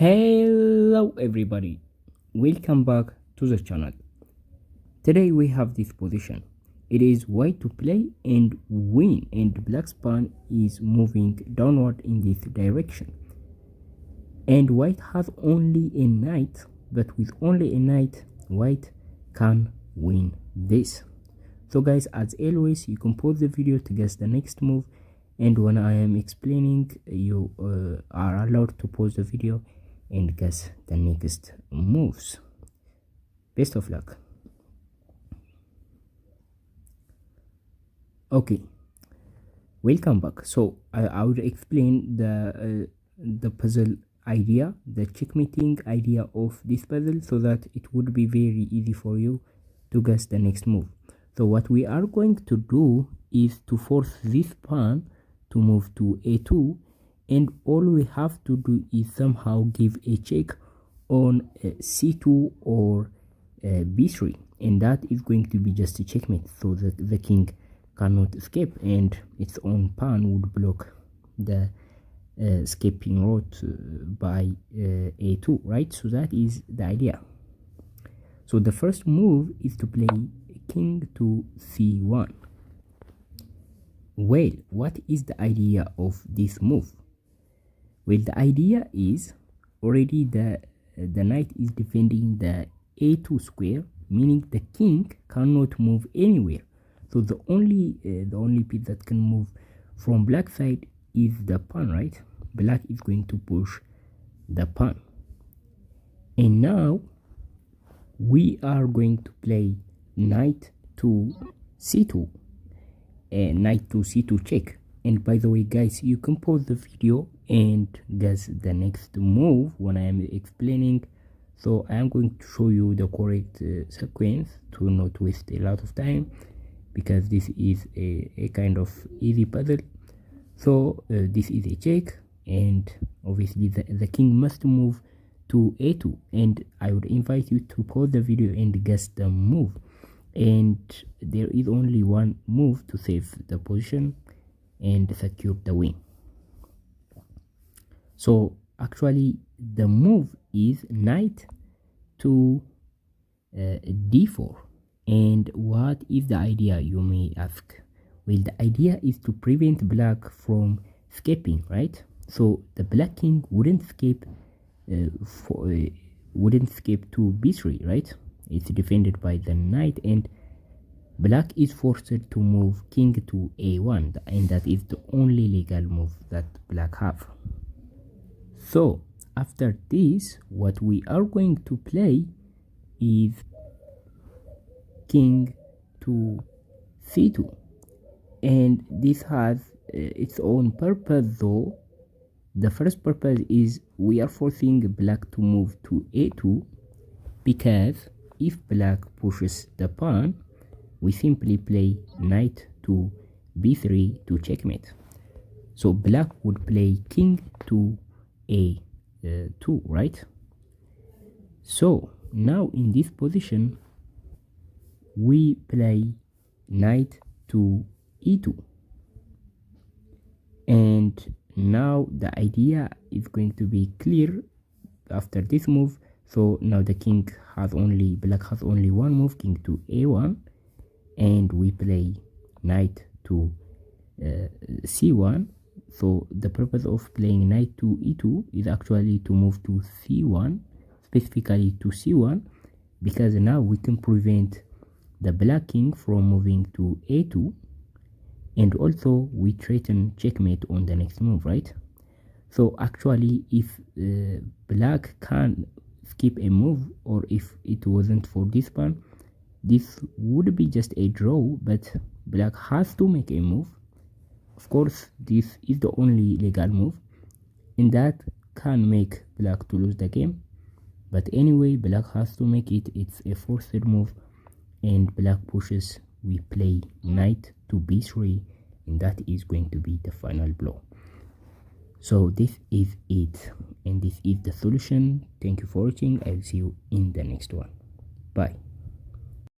Hello everybody, welcome back to the channel. Today we have this position. It is white to play and win, and black's pawn is moving downward in this direction, and white has only a knight, but with only a knight white can win this. So guys, as always, you can pause the video to guess the next move, and when I am explaining, you are allowed to pause the video and guess the next moves. Best of luck. Okay, welcome back. So I will explain the puzzle idea, the checkmating idea of this puzzle, so that it would be very easy for you to guess the next move. So what we are going to do is to force this pawn to move to a2, and all we have to do is somehow give a check on c2 or b3, and that is going to be just a checkmate, so that the king cannot escape, and its own pawn would block the escaping route by a2, right? So that is the idea. So the first move is to play king to c1. Well, what is the idea of this move? Well, the idea is already the knight is defending the a2 square, meaning the king cannot move anywhere. So the only piece that can move from black side is the pawn, right? Black is going to push the pawn, and now we are going to play knight to c2, knight to c2 check. And by the way guys, you can pause the video and guess the next move when I am explaining. So I am going to show you the correct sequence to not waste a lot of time, because this is a kind of easy puzzle. So this is a check, and obviously the king must move to a2, and I would invite you to pause the video and guess the move. And there is only one move to save the position and secure the win. So actually the move is knight to d4. And what is the idea, you may ask? Well, the idea is to prevent black from escaping, right? So the black king wouldn't escape to b3, right? It's defended by the knight, and black is forced to move king to a1, and that is the only legal move that black have. So after this, what we are going to play is king to c2, and this has its own purpose though. The first purpose is we are forcing black to move to a2, because if black pushes the pawn, we simply play knight to b3 to checkmate. So black would play king to a2, right? So now in this position we play knight to e2, and now the idea is going to be clear after this move. So now the king has only, black has only one move, king to a1, and we play knight to c1. So the purpose of playing knight to e2 is actually to move to c1, specifically to c1, because now we can prevent the black king from moving to a2, and also we threaten checkmate on the next move, right? So actually if black can skip a move, or if it wasn't for this pawn, this would be just a draw, but black has to make a move. Of course, this is the only legal move, and that can make black to lose the game, but anyway black has to make it. It's a forced move, and black pushes. We play knight to b3, and that is going to be the final blow. So this is it, and this is the solution. Thank you for watching. I'll see you in the next one. Bye.